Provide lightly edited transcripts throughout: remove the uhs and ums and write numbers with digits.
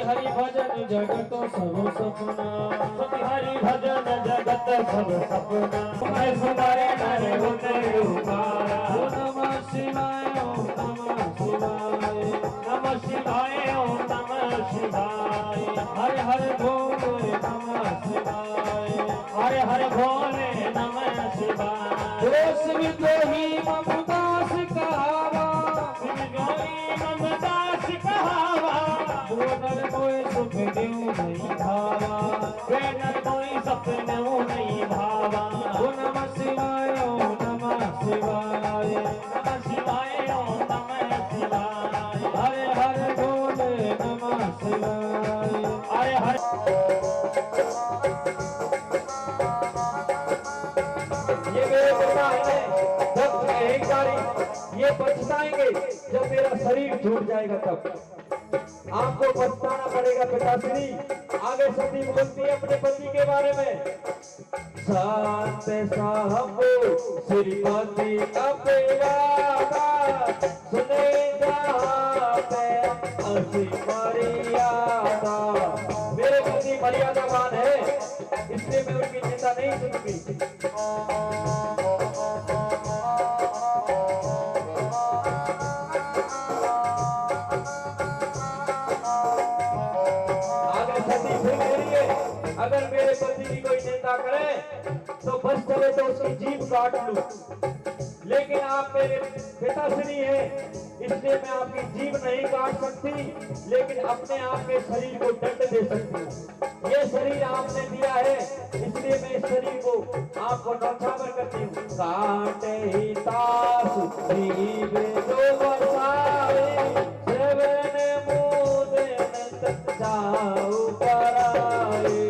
हरि भजन जगत सब सपना, हरि भजन जगत सब सपना, मैं सुनारे नारे होते उपारा। नमः शिवाय ओम नमः शिवाय, नमः शिवाय ओम नमः शिवाय, हरे हरे भोले नमः शिवाय, हरे हरे भोले नमः शिवाय। दोष विद्रोही ममदास कहावा, विद्रोही ममदास कहावा, नर कोई सुख देव नहीं भावा, नर कोई सपने नहीं भावा। नमः शिवाय ओम नमः शिवाय, नमः शिवाय ओम नमः शिवाय, हरे हरे भोले नमः शिवाय, हरे हरे। ये मेरे पिता है भक्त अहंकारी, ये पछताएंगे जब मेरा शरीर छूट जाएगा तब। आपको पछताना पड़ेगा पिताश्री। आगे सती बोलती है अपने पति के बारे में, शांत साहब श्रीपति अपराधा, सुने जहाँ पे असी मर्यादा। मेरे पति मर्यादावान है, इसलिए मैं उनकी चिंता नहीं सुनूंगी। अगर मेरे पति की कोई निंदा करे तो बस चले तो उसकी जीभ काट लूं, लेकिन आप मेरे पिताश्री हैं, इसलिए मैं आपकी जीभ नहीं काट सकती, लेकिन अपने आप के शरीर को दंड दे सकती हूँ। ये शरीर आपने दिया है, इसलिए मैं इस शरीर को आपको नौछावर करती हूँ। काटे ही तास जीभ जो बरसाए, सेवन मुँह देन जाऊ पर आए।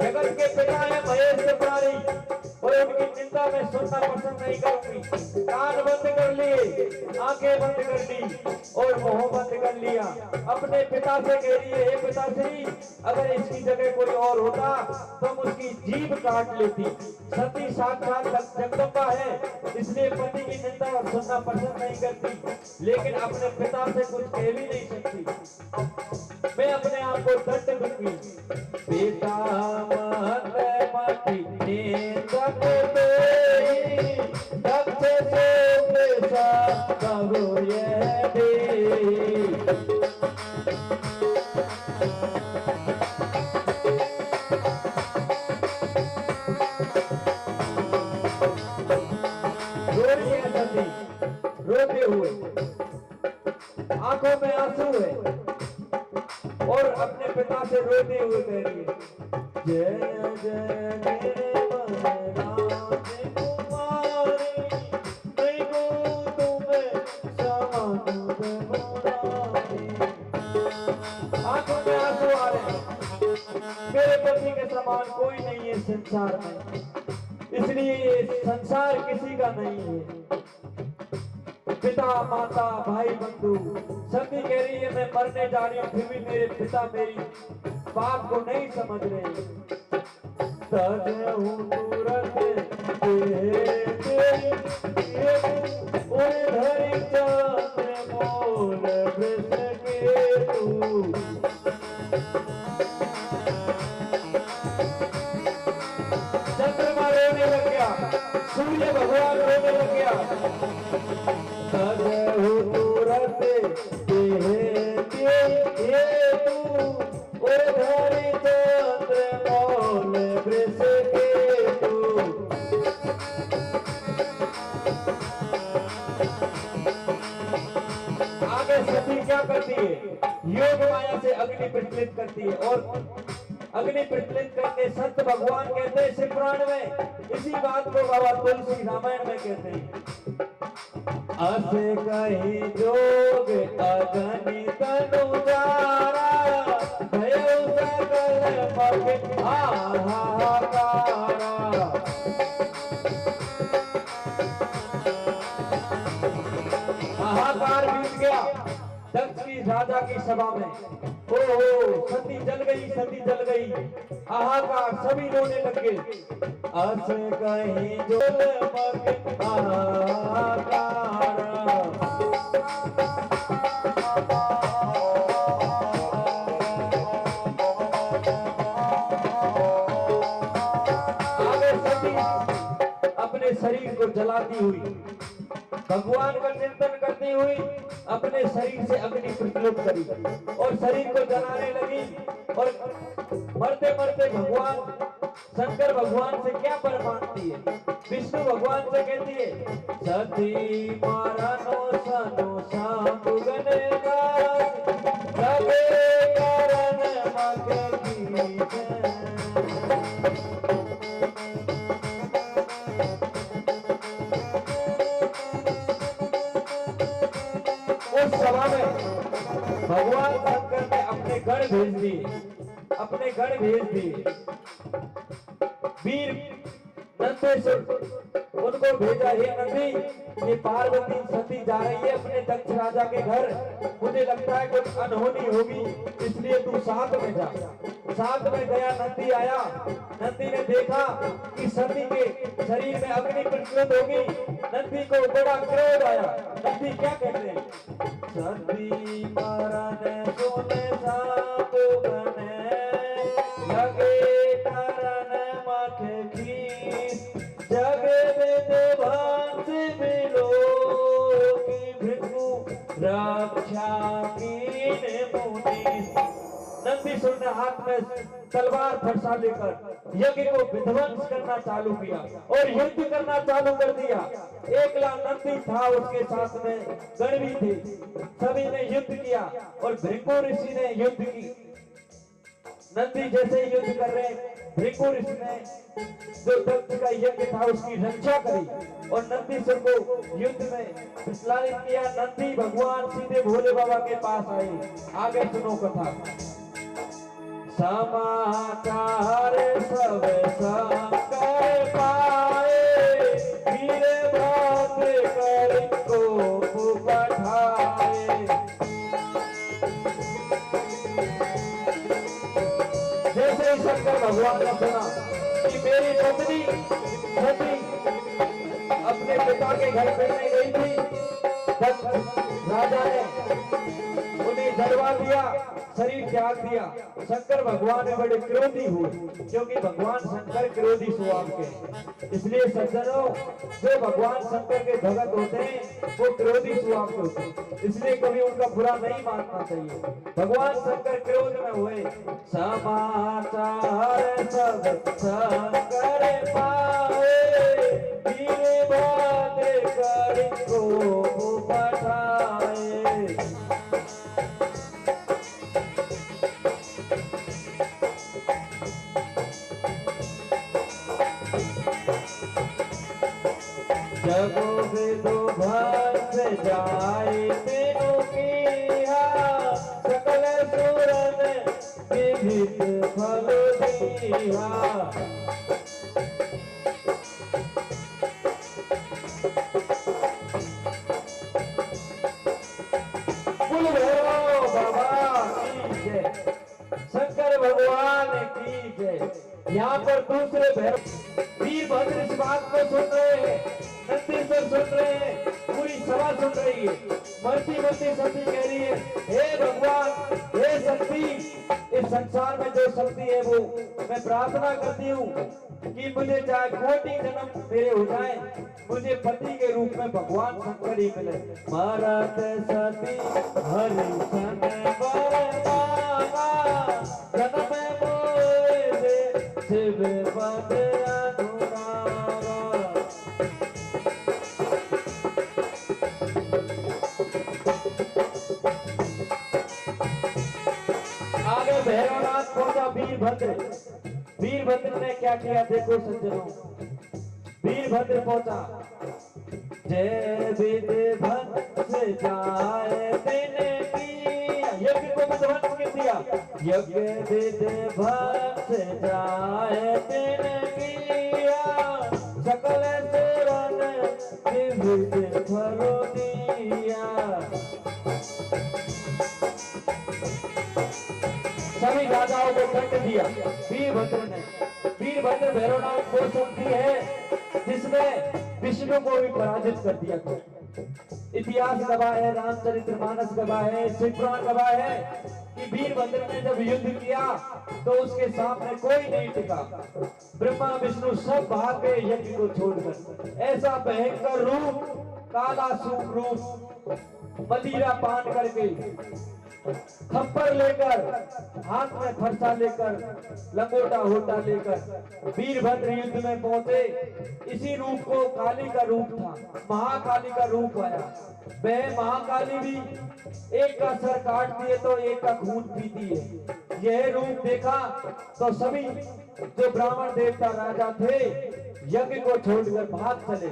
जगत के पिता है महेश मुरारी, और उनकी चिंता में सुनना पसंद नहीं करूंगी। कान बंद कर लिए, आंखें बंद कर ली और मुंह बंद कर लिया। अपने पिता से कह रही है, हे पिताश्री, अगर इसकी जगह कोई और होता तो हम उसकी जीभ काट लेती। सती साक्षात जगदम्बा है, इसलिए पति की निंदा सुनना पसंद नहीं करती, लेकिन अपने पिता से कुछ कह भी नहीं सकती। मैं अपने आप को दंड दूंगी। पिता मत मति निंदक देहि, दक्ष से पेशा कहो ये देहि। से रोते हुए कह रही है, जय जय मेरे बलराज कुमारी, देखो तुम्हें समानुद मुरारी। आंखों में आंसू आ रहे हैं, मेरे पति के समान कोई नहीं है संसार में, इसलिए ये संसार किसी का नहीं है। पिता माता भाई बंधु सभी कह रही है मैं मरने जा रही हूँ, फिर भी मेरे पिता मेरी बात को नहीं समझ रहे। चंद्रमा रोने लग गया, सूर्य भगवान रोने लग गया। आगे सती क्या करती है, योग माया से अग्नि प्रज्वलित करती है और अग्नि प्रज्वलित करके संत भगवान कहते हैं शिव पुराण में, इसी बात को बाबा तुलसी रामायण में कहते हैं। अस कही जोग अगनि तनु जारा, भयो सकल मग हाहाकारा। हाहाकार बीत गया दक्ष की राजा की सभा में। ओ सती जल गई, सती जल गई, हाहाकार, सभी रोने लगे। अस कहीं जो मग हाहाकार। आगे सती अपने शरीर को जलाती हुई, भगवान का चिंतन करती हुई अपने शरीर से अग्नि प्रज्वलित करी और शरीर को जलाने लगी। और मरते मरते भगवान शंकर भगवान से क्या वर मांगती है, विष्णु भगवान से कहती है, सती मारा नो सनो शांगुगन दास, सबे कारण मग कीजन। उस सभा में भगवान शंकर ने अपने गण भेज दिए, अपने गण भेज दिए, वीर नंदेश्वर उनको भेजा, हे नंदी ये पार्वती सती जा रही है अपने दक्ष राजा के घर, मुझे लगता है कुछ अनहोनी होगी, इसलिए तू साथ में जा। साथ में गया, नंदी आया, नंदी ने देखा कि सती के शरीर में अग्नि प्रज्वलित होगी, नंदी को बड़ा क्रोध आया। नंदी क्या कहते हैं, सती मरण सोने साप बने, लगे करण मठ की, जग में भांस मिलो की भृगु रक्षा कीन मुनि। नंदीश्वर ने हाथ में तलवार फरसा लेकर यज्ञ को विध्वंस करना चालू किया और युद्ध करना चालू कर दिया। एकला नंदी था, उसके साथ में गण भी थे, सभी ने युद्ध किया और भृगु ऋषि ने युद्ध की। नंदी जैसे युद्ध कर रहे, भृगु ऋषि ने जो दक्ष का यज्ञ था उसकी रक्षा करी और नंदीश्वर को युद्ध में विचलित किया। नंदी भगवान सीधे भोले बाबा के पास आए। आगे सुनो कथा। समाचार सब शंकर पाए, वीर बात कर को पठाए। जैसे ही शंकर भगवान ने सुना कि मेरी पत्नी सती अपने पिता के घर मिलने गई थी, राजा ने उन्हें जलवा दिया, शरीर त्याग दिया। शंकर भगवान में बड़े क्रोधी हुए, क्योंकि भगवान शंकर क्रोधी स्वभाव के, इसलिए सज्जनों जो भगवान शंकर के भगत होते हैं वो क्रोधी स्वभाव के होते हैं, इसलिए कभी उनका बुरा नहीं मानना चाहिए। भगवान शंकर क्रोध में हुए। समाचार सब शंकर पाए, वीर बात कर को पठाए। जगो विदो भस जाए तेनु कीहा सकल सुरन विविध फल दीहा शंकर भगवान की जय। यहाँ पर दूसरे भैरव वीरभद्र इस बात को सुन रहे हैं, नंदीश्वर सुन रहे हैं, पूरी सभा सुन रही है। मरती मरती शक्ति कह रही है, हे भगवान, हे शक्ति, इस संसार में जो शक्ति है वो मैं प्रार्थना करती हूँ कि मुझे चाहे कोटि जन्म मेरे हो जाए, मुझे पति के रूप में भगवान शंकर ही मिले। भारत सती हरि सन बरदाना जन्म मोरे शिव पद अनुरागा। आगे भैरवनाथ पहुंचा वीरभद्र। वीरभद्र ने क्या किया देखो सज्जनों। वीरभद्र पहुंचा, जय विध्वंस जाए तेने किया, यज्ञ को विध्वंस कर दिया, यज्ञ विध्वंस जाए तेने किया, सकल सुरन विविध फल दिया। सभी राजाओं को दंड दिया वीरभद्र ने। वीरभद्र भैरवनाथ वो शक्ति है जिसने विष्णु को भी पराजित कर दिया था। इतिहास गवाह है, रामचरितमानस गवाह है, शिवपुराण गवाह है कि वीरभद्र ने जब युद्ध किया तो उसके सामने कोई नहीं टिका। ब्रह्मा विष्णु सब भाग गए यज्ञ को छोड़कर। ऐसा भयंकर रूप, काला सूप रूप, मदिरा पान करके, खप्पर लेकर, हाथ में फरसा लेकर, लंगोटा होटा लेकर वीरभद्र युद्ध में पहुंचे। इसी रूप को काली का रूप था, महाकाली का रूप आया। वह महाकाली भी एक का सर काटती है तो एक का खून पीती है। यह रूप देखा तो सभी जो ब्राह्मण देवता राजा थे यज्ञ को छोड़कर भाग चले।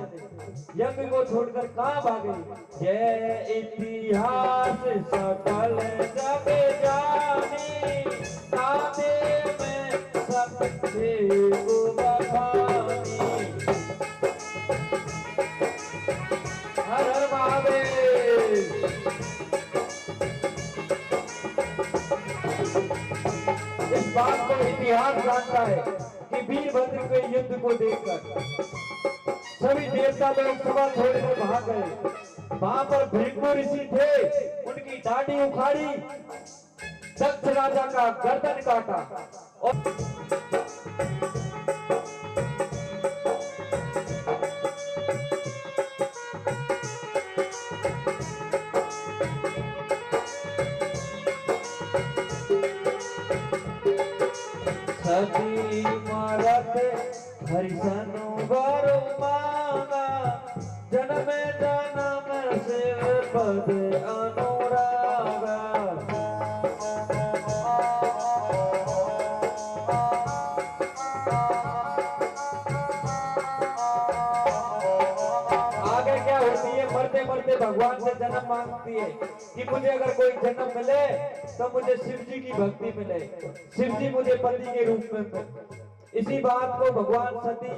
यज्ञ को छोड़कर कहां भागे? यह इतिहास सकल जग जानी, ताने में सबसे बखानी। हर हर महादेव। इस बात को इतिहास जानता है कि वीरभद्र के युद्ध को देखकर सभी देवता लोग सभा छोड़कर भाग गए। वहां पर भृगु ऋषि थे, उनकी दाढ़ी उखाड़ी, दक्ष राजा का गर्दन काटा और सती मरत हरिशनु वर मांगा, जन्म जन्म शिव पद अनुरागा। आगे क्या होती है? मरते मरते भगवान से जन्म मांगती है कि मुझे अगर कोई जन्म मिले तो मुझे शिव जी की भक्ति मिले, शिव जी मुझे पति के रूप में मिले। इसी बात को भगवान सती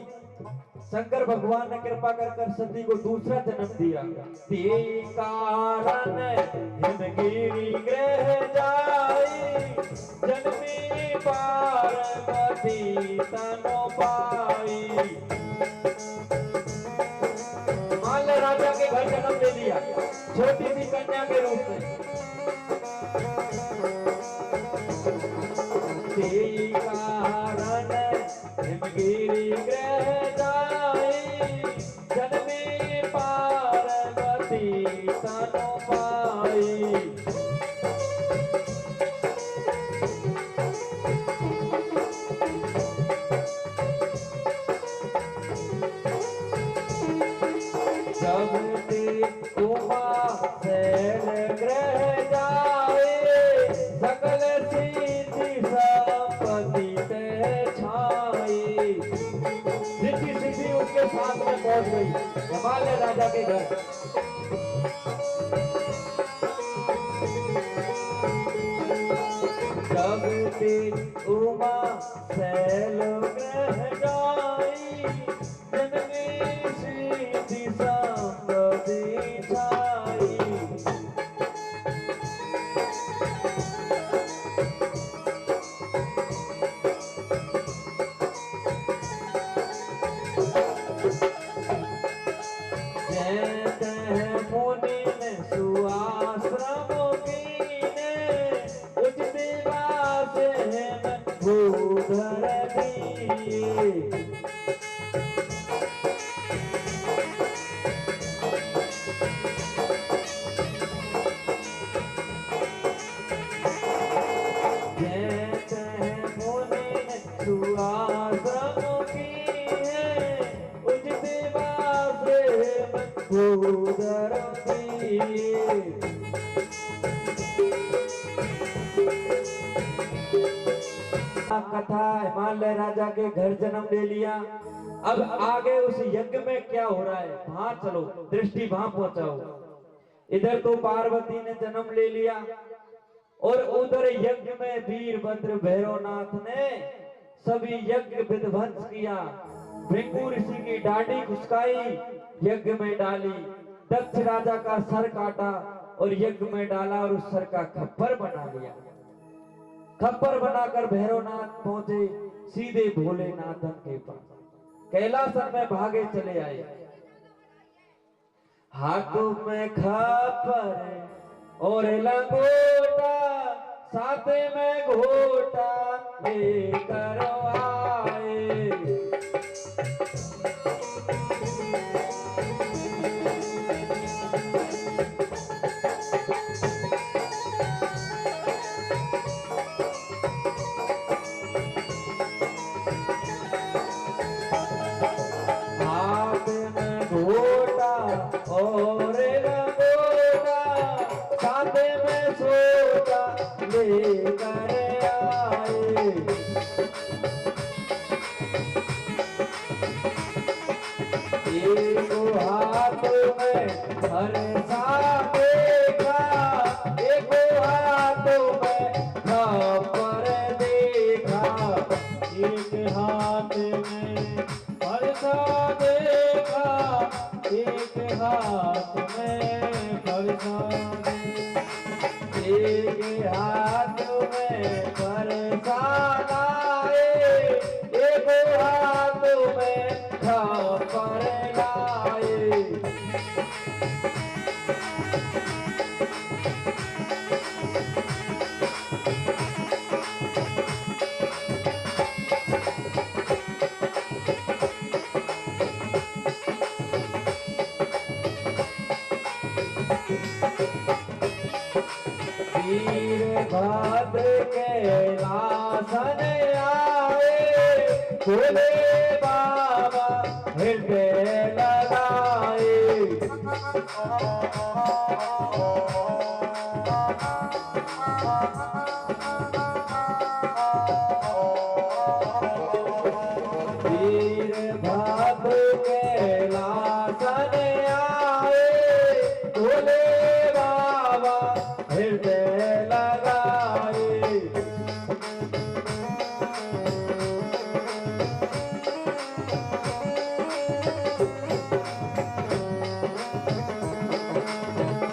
शंकर भगवान ने कृपा कर सती को दूसरा जन्म दिया। ते कारण हिमगिरी ग्रह जाई, जन्मी पार्वती तनु पाई। माल्य राजा के घर जन्म ले लिया छोटी सी कन्या के रूप में। ते कारण हिमगिरी ग्रह जाई, जन्मी पार्वती तनु पाई। जब ते उमा शैल ग्रह राजा के घर। जब ते उमा सैल ग्रह जाई, जनमे सीति संपत्ति छाई। कथा हिमालय राजा के घर जन्म ले लिया। अब आगे उस यज्ञ में क्या हो रहा है वहां चलो, दृष्टि वहां पहुंचाओ। इधर तो पार्वती ने जन्म ले लिया और उधर यज्ञ में वीरभद्र भैरवनाथ ने सभी यज्ञ विध्वंस किया। भृंगु ऋषि की डांडी घुसकाई, यज्ञ में डाली, दक्ष राजा का सर काटा और यज्ञ में डाला और उस सर का खप्पर बना लिया। खप्पर बनाकर भैरवनाथ पहुंचे सीधे भोलेनाथ के पास। कैलासन में भागे चले आए, हाथों में खप्पर और लंगोटा, साथ में घोटा लेकर आए। और रंगोटा साथ में सोटा लेकर आए। एक हाथ में फरसा देखा, एक हाथ में खप्पर देखा। एक हाथ में फरसा देखा, एक हाथ में फरसा, एक हाथ में फरसा लाए, एक हाथ में खप्पर लाए। वीरभद्र कैलासन आए, भोले बाबा हृदय लगाए। वीरभद्र कैलासन आए, भोले बाबा हृदय लगाए।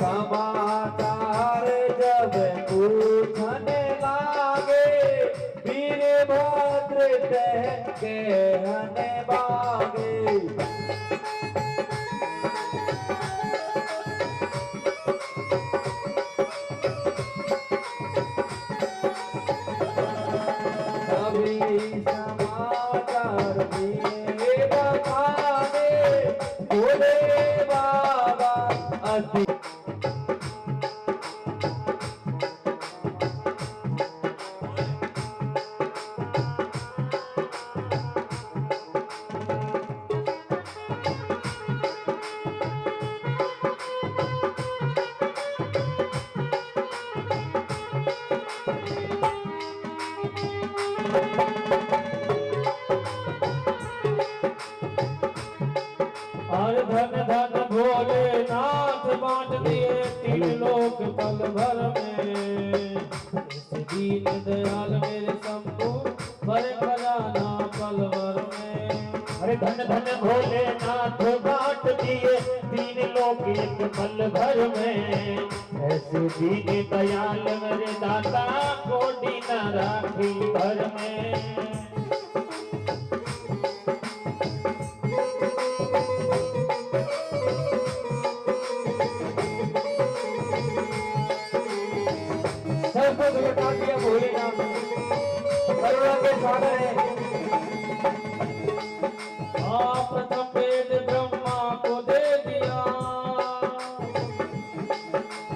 समाचार जब पूछने लागे, वीरभद्र कहने बागे। समाचार में बताने भोले बाबा अति। और धन धन भो खजाना पलवर में। अरे धन धन भोलेनाथ बांट दिए तीन लोग एक पल भर में। ऐसे दीन दयाल मेरे दाता कोटि न राखी घर में। सबको लौटा दिया भोलेनाथ, करुणा के सागर है। प्रथम वेद ब्रह्मा को दे दिया,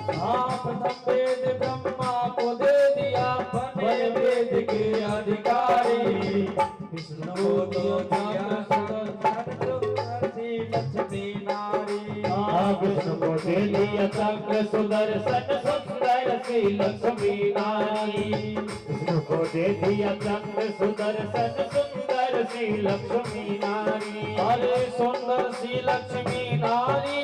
प्रथम वेद ब्रह्मा को दे दिया, बने वेद के अधिकारी। विष्णु को दिया लक्ष्मी नारी। विष्णु को दे दिया चक्र सुदर्शन सुंदर सी लक्ष्मी नारी। विष्णु को दे दिया चक्र सुदर्शन सुंदर सी लक्ष्मी नारी। अरे सुंदर सी लक्ष्मी नारी,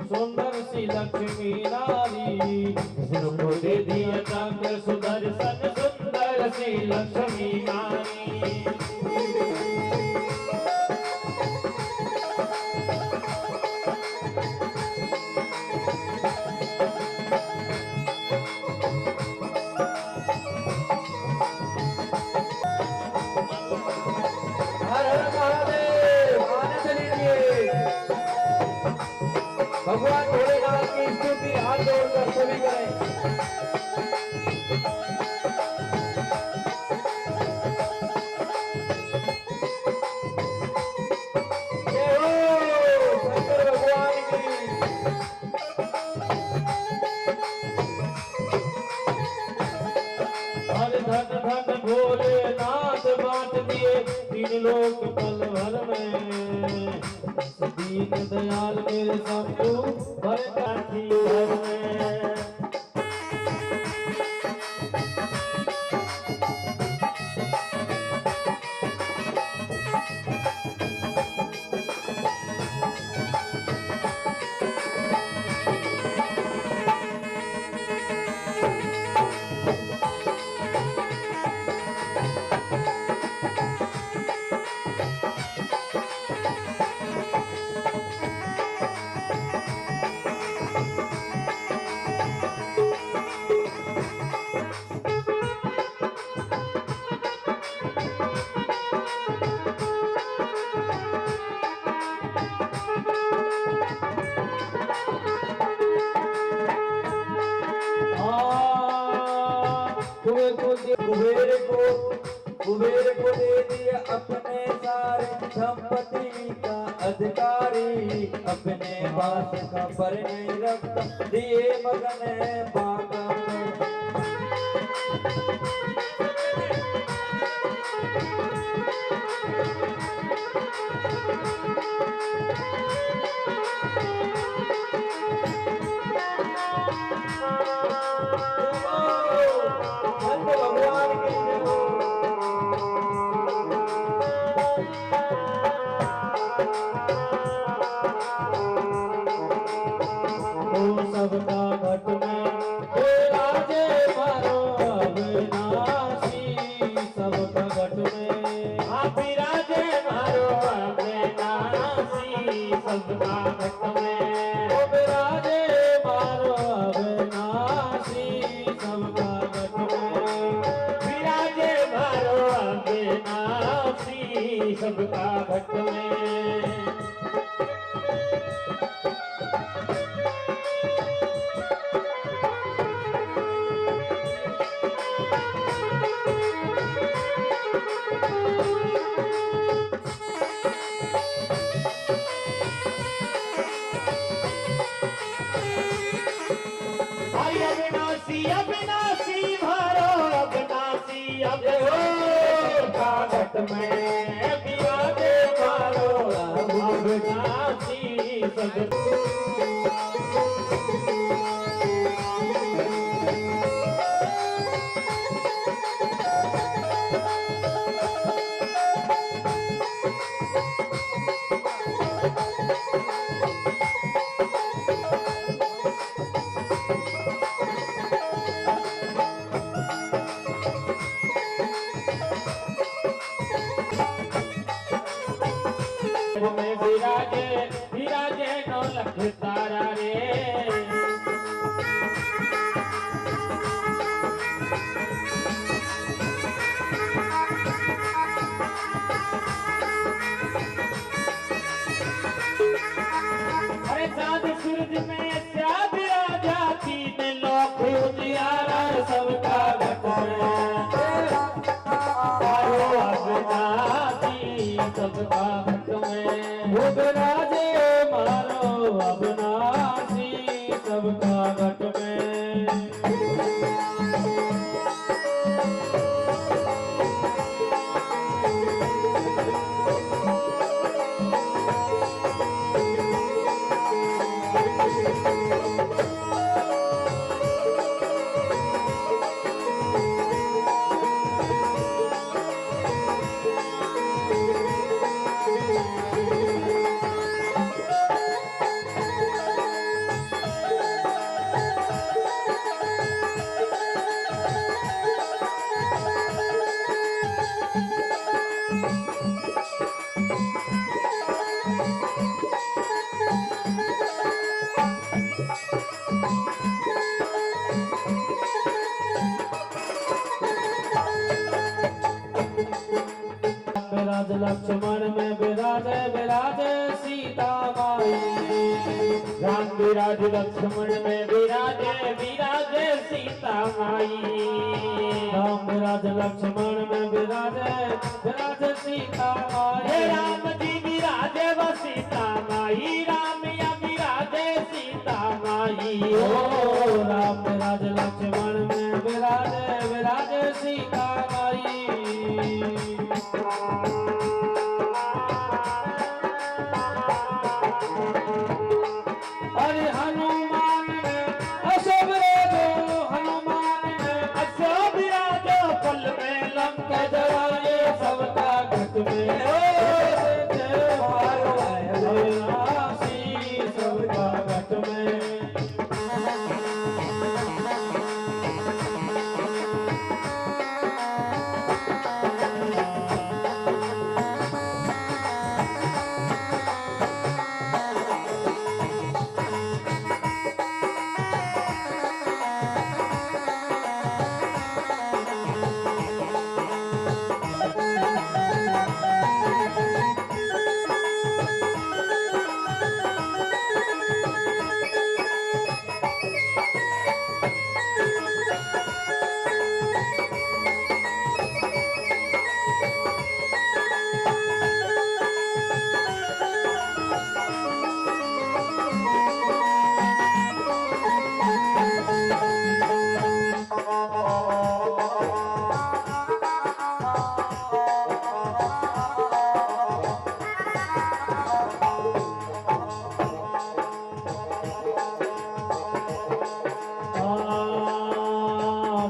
सुंदर सी लक्ष्मी नारी। विष्णु को दे दिया चक्र सुदर्शन सुंदर सी लक्ष्मी नारी। हर हर महादेव, आनंद लीजिए। भगवान भोलेनाथ की स्तुति हाथ जोड़कर सभी करें। जय हो शंकर भगवान की। हर धन धन भोलेनाथ बांट दिए तीन लोक पल भर में। दीन दयाल मेरे शंभु भर काठी घर में। कुबेर को दे दिया अपने सारे संपत्ति का अधिकारी। अपने पास का पर नहीं रखता, दिए मगन है बागा में। भगवान की सबका घट में राजे मारो अविनाशी। सबका घट में आप राजे मारो अविनाशी। सबका घट में राजे मारो अविनाशी। सबका घट में विराजे मारो अविनाशी। सबका घट में अविनाशी अविनाशी भरो अविनाशी। अब का घट में विराजे मारो अविनाशी। सब सबका घट में वो विराजे मारो अविनाशी सबका घट में। विराज लक्ष्मण में विराजे विराजे सीता माई। राम विराज लक्ष्मण में विराजे विराजे सीता माई। राम विराज लक्ष्मण में विराजे विराजे सीता माई। राम जी विराजे व सीता माई। राम या विराजे सीता माई। ओ राम विराज लक्ष्मण में विराजे विराजे सीता माई। अरे हनुमान में अशोक राजो हनुमान में अशोक राजो पल में लंका जलाए सबका घट में सबका घट में।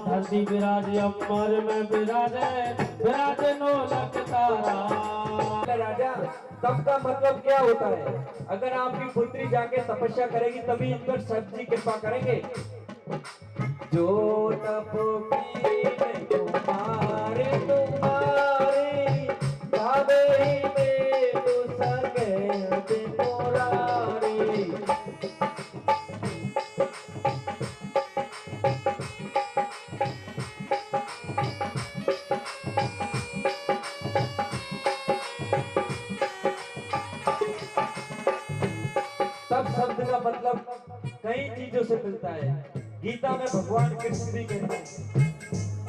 धरती विराजे अमर में विराजे विराजे नो लख तारा। राजा तब का मतलब क्या होता है? अगर आपकी पुत्री जाके तपस्या करेगी तभी इन पर सब्जी कृपा करेंगे। जो तप कीने तुम्हारे तुम्हारे भावे में तो सके मोरारी। तब शब्द का मतलब कई चीजों से मिलता है। गीता में भगवान कृष्ण भी कहते हैं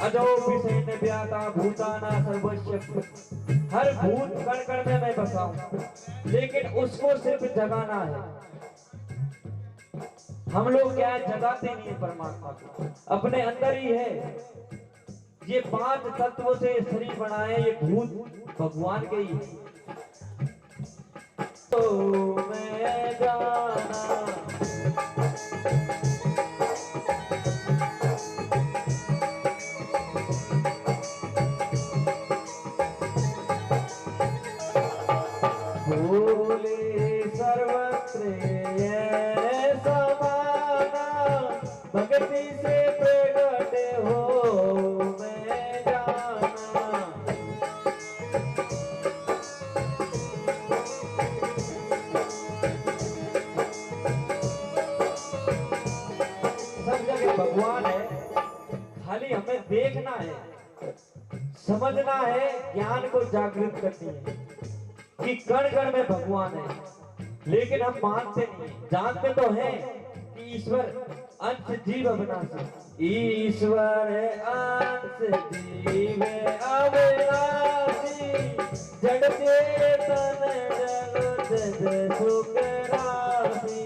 अजो विषय व्याता भूताना सर्वस्व। हर भूत कण कण में मैं बसा हूं, लेकिन उसको सिर्फ जगाना है। हम लोग क्या है, जगाते नहीं है परमात्मा को, अपने अंदर ही है। ये 5 तत्वों से शरीर बनाए, ये भूत भगवान के ही है। तो मैं जाना भूले सर्वत्र ये समाना, भक्ति से प्रगट हो मैं जाना। सब जगह भगवान है, खाली हमें देखना है, समझना है, ज्ञान को जागृत करनी है कि कण कण में भगवान है। लेकिन हम मानते नहीं, जानते तो हैं कि ईश्वर अंश जीव अविनाशी। ईश्वर अंश जीव अविनाशी, जड़ चेतन जगत जग सुख राशि।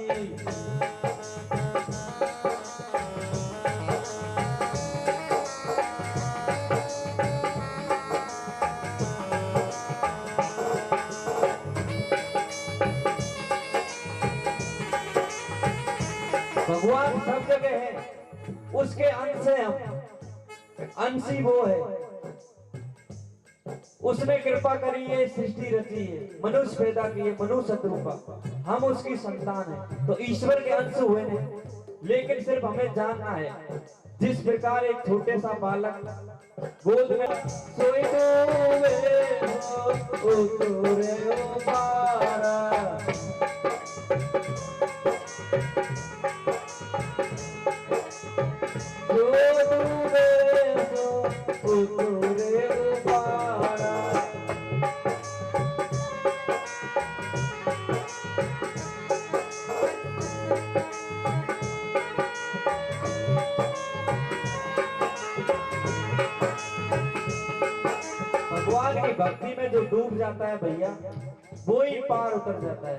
भगवान सब जगह है, उसके अंश है हम, अंशी वो है। उसने कृपा करी है, सृष्टि रची है, मनुष्य पैदा किए, मनुष्य रूपा, हम उसकी संतान है, तो ईश्वर के अंश हुए हैं। लेकिन सिर्फ हमें जानना है, जिस प्रकार एक छोटे सा बालक गोद में सोई डूबे हो तोरे पारा, जो डूबे हो तोरे पारा। भगवान की भक्ति में जो डूब जाता है भैया, वो ही पार उतर जाता है,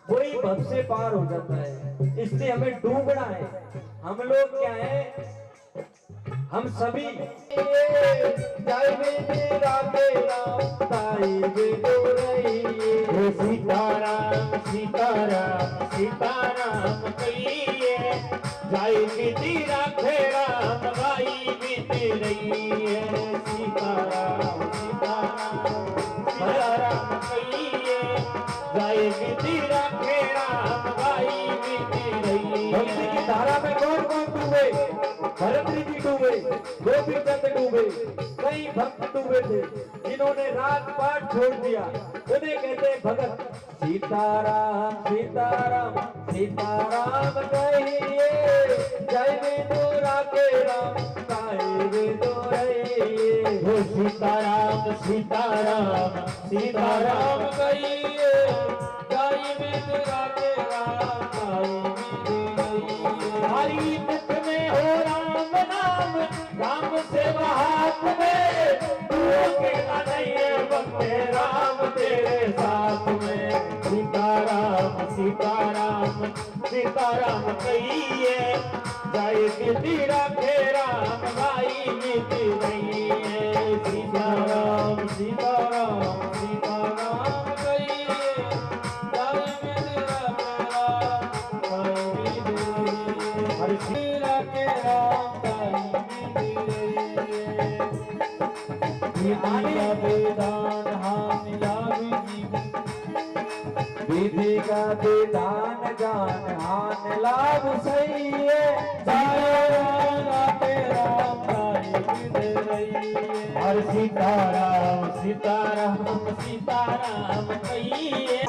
वो ही भव से पार हो जाता है। इसलिए हमें डूबना है। हम लोग क्या है, हम सभी सीताराम सीताराम सीताराम कहिए, जय विधि राखे राम भाई बीत रही है। सीताराम सीताराम सीताराम कहिए, जय विधि राखे राम भाई बीत रही है। भक्ति की धारा में कौन कौन डूबे? भरत जी डूबे, गोपी चंद डूबे, कई भक्त डूबे थे जिन्होंने रात पाठ छोड़ दिया, उन्हें कहते हैं भगत। सीताराम सीताराम सीताराम कहिए, जय विधि राखे राम काहे विधि रहिए। हो सीताराम सीताराम सीताराम कहिए, जय विधि राखे राम काहे विधि रहिए। हरि मुख में हो राम नाम, राम सेवा हाथ में, तू अकेला नहीं है बंदे राम तेरे साथ में। सीताराम सीताराम सीताराम कहिए, जय विधि राखे राम भाई बीत रही है। सीताराम सीताराम सीताराम कहिए, जय विधि राखे राम भाई बीत रही है। हरि श्री राखे राम भाई बीत रही है। विधि का विधान जान हान लाभ सही है। हर सीताराम सीताराम सीताराम कहिए।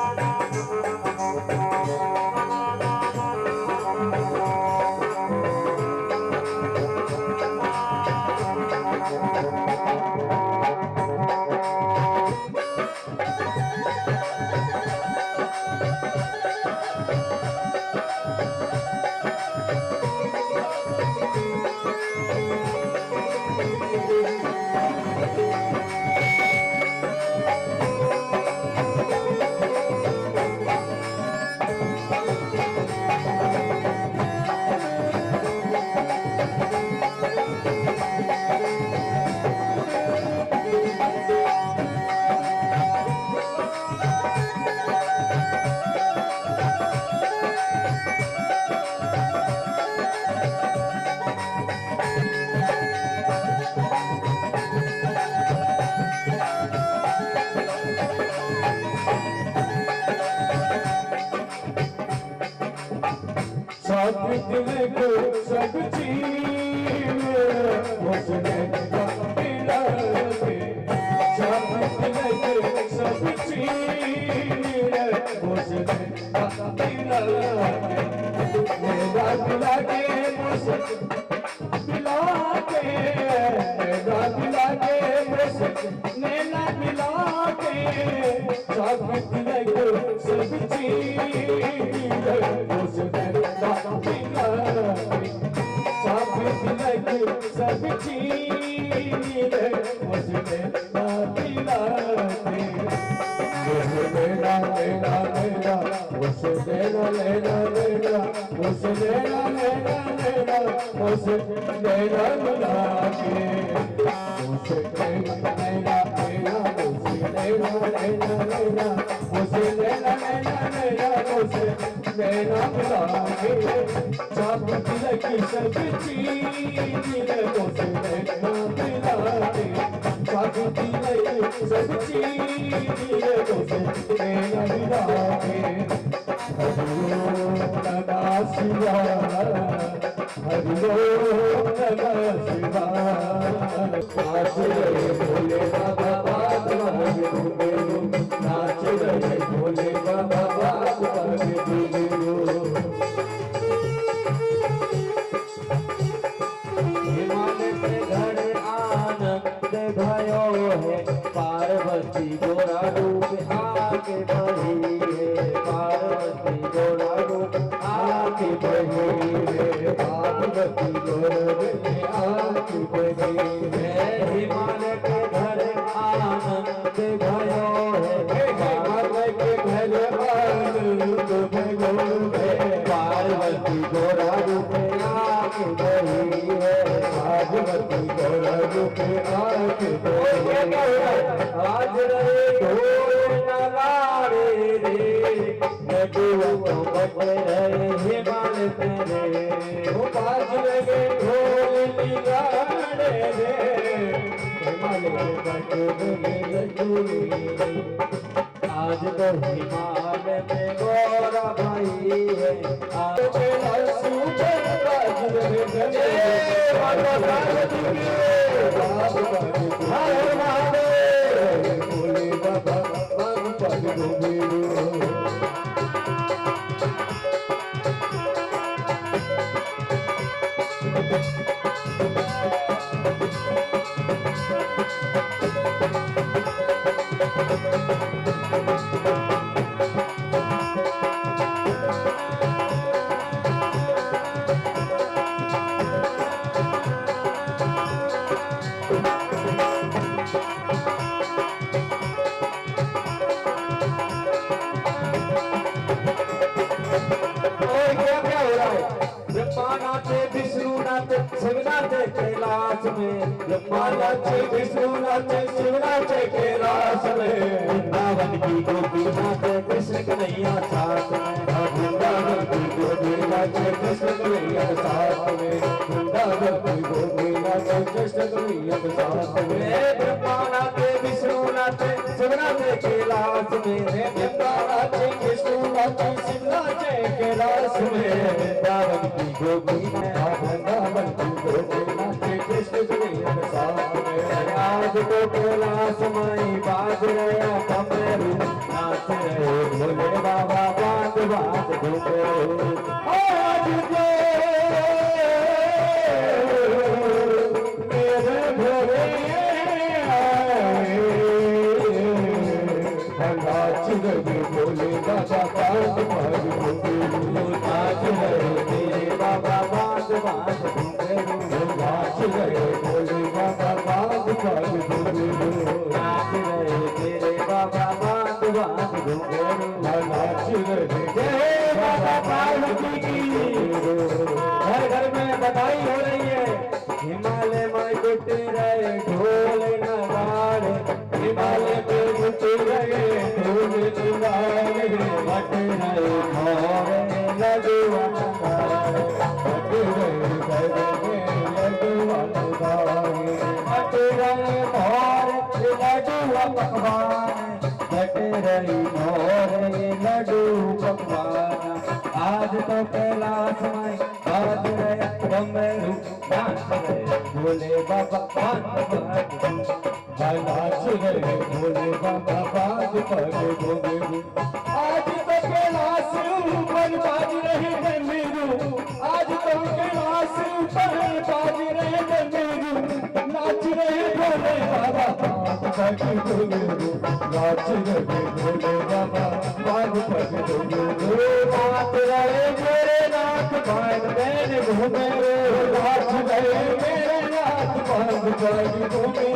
दिल को सब चीज उसने मिला के, सब दिल को सब चीज उसने मिला के, मेरा मिला के मुझसे मिला के, मेरा मिला के मुझसे नैना मिला के, सब दिल को सब चीज उसने सब चीज उसने मिला के। लेना लेना लेना मुझसे लेना लेना लेना मुझसे लेना लेना लेना मुझसे लेना मिला के मुझसे लेना लेना लेना मुझसे लेना लेना लेना मुझसे लेना लेना लेना मुझसे लेना मिला के चाप की सब चीज मुझसे लेना मिला के चाप की सब चीज मुझसे लेना मिला के हरिओम नमः शिवाय हरिओम नमः शिवाय नाच रहे भोले बाबा बात मांगे भोले नाच रहे भोले बाबा बात मांगे भोले हिमालय से घर आनंद भयो है पार्वती गोरा रूप आके बही है पार्वती गोरा रूप आके बही है पार्वती गोरव आके बही है हिमालय के घर आनंद भयो है हिमालय के घर आनंद भयो है पार्वती गोरा रूप आके बही है पार्वती गोरव आके बही आज रहे ढोल नगाड़े रे नटुआ बजे रहे हिमालय तेरे आज लगे ढोल निगाड़े रे हिमालय आज तो हिमालय में गौरा भाई है आज भोले बाबा पग शिवनाथ कैलाश में नाचे विष्णुनाथ शिवनाथ कैलाश में वृंदावन की गोपीनाथ कृष्ण कन्हैया साथ में वृंदावन की गोपीनाथ कृष्ण कन्हैया साथ में वृंदावन की गोपीनाथ कृष्ण कन्हैया साथ में ब्रह्मानाथ विष्णुनाथ शिवनाथ कैलाश में वृंदानाथ विष्णुनाथ शिवनाथ कैलाश में वृंदावन की गोपीनाथ वृंदावन की गोपीनाथ कृष्ण कन्हैया साथ में आज तो कैलाश माई बाज रहा कमरू नाच रहे भोले बाबा बात बात घूमे आज तो मेरे भोले नाच रहे भोले बाबा बात बात घूमे नाच रहे तेरे बाबा बात बात घूमे नाच रहे भोले बाबा बात बात घूमे नाच रहे तेरे बाबा बात बात घूमे नाच रहे जय बाबा पार्वती की घर घर में बधाई हो रही है हिमालय में जुट रहे ढोल नगाड़े हिमालय पे जुट रहे ढोल नगाड़े बट रहे मोरे लडुआ नगाड़े बट रहे लडुआ नगाड़े बट रहे मोरे लडुआ पकवान बट रही मोरे लड्डू पकवान आज तो कैलाश में बाज रहे डमरू नाच रहे भोले बाबा बात नाच रहे भोले बाबा बाज पर घूमे आज तो कैलाश ऊपर बाज रहे डमरू आज तो कैलाश ऊपर बाज रहे डमरू नाच रहे भोले बाबा बाज पर घूमे नाच रहे भोले बाबा बाज पर घूमे नाच रहे मेरे नाथ बाग बैन घूमे नाच रहे मेरे नाथ बाज पर घूमे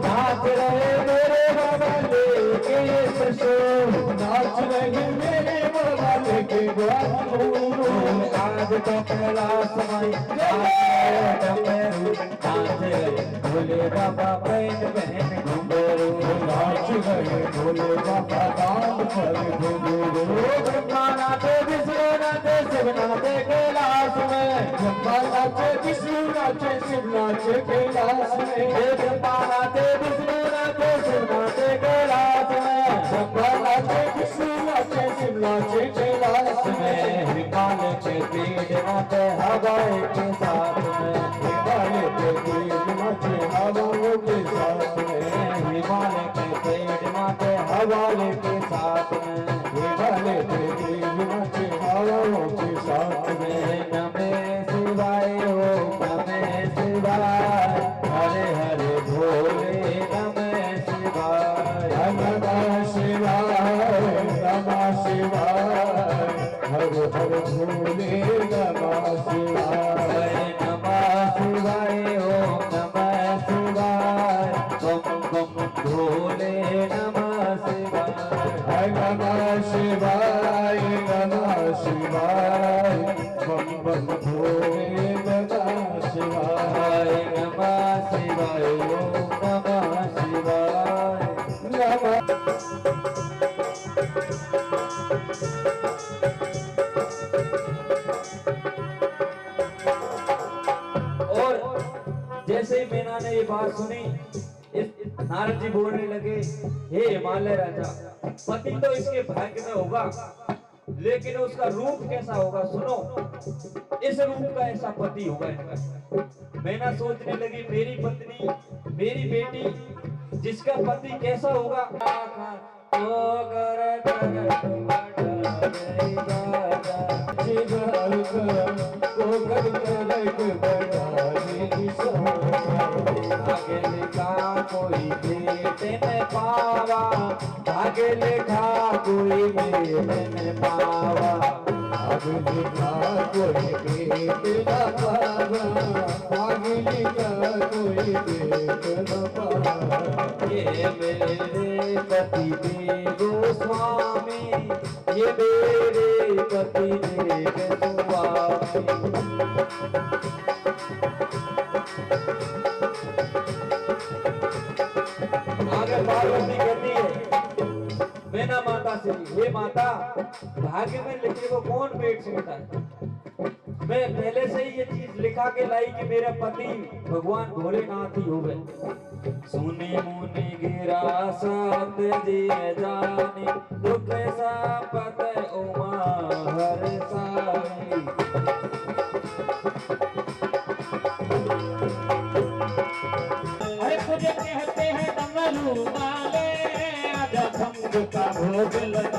नाच रहे मेरे बाबा लेके ससुर नाच रहे मेरे बाबा लेके घुंघरू आज तो कैलाश माई डमरू नाच रहे भोले बाबा पहन पहन घुंघरू नाच रहे भोले बाबा दान पर घुंघरू ब्रह्मा नाचे विष्णु नाचे शिव नाचे कैलाश में ब्रह्मा नाचे विष्णु नाचे शिव नाचे कैलाश में ब्रह्मा नाचे विष्णु नाचे शिव नाचे कैलाश में ब्रह्मा नाचे विष्णु नाचे शिव नाचे कैलाश में हिमालय के पेड़ नाचे हवाएं के साथ में हिमालय के पेड़ नाचे हवाओं के साथ में हिमालय के पेड़ नाचे हवाले के साथ में हिमालय के पेड़ नाचे हवाओं के साथ में नमे शिवाय ओम नमे शिवाय हरे हरे भोले नमे शिवाय नमः शिवाय नमः शिवाय हर हर भोले नमः शिवाय नमः शिवाय ओम नमः शिवाय बम बम भोले नमः शिवाय नमः शिवाय नमः शिवाय बम बम भोले नमः शिवाय नमः शिवाय ओम नमः शिवाय नमः और जैसे ही मीना ने ये बात सुनी इस नारद जी बोलने लगे, हे हिमालय राजा, पति तो इसके भाग्य में होगा, लेकिन उसका रूप कैसा होगा सुनो। इस रूप का ऐसा पति होगा इनका। मीना सोचने लगी, मेरी पत्नी, मेरी बेटी, जिसका पति कैसा होगा। भाग्य लिखा कोई भेंट न पावा, भाग्य लिखा कोई भेंट न पावा, अगली का कोई भेंट न पावा, अगली का कोई भेंट न पावा। ये मेरे पति देव स्वामी, ये मेरे पति देव स्वामी। आगे पार्वती कहती है मीना माता से, हे माता, भाग्य में लिखे को कौन पेट सकता है। मैं पहले से ही ये चीज लिखा के लाई कि मेरा पति भगवान भोलेनाथ ही होवे। सुनी मुनि गिरा सात जी जानी, दुख सापत उमा हर साई। अरे तुझे कहते हैं डमरू वाले, आजा भंग का भोग लगा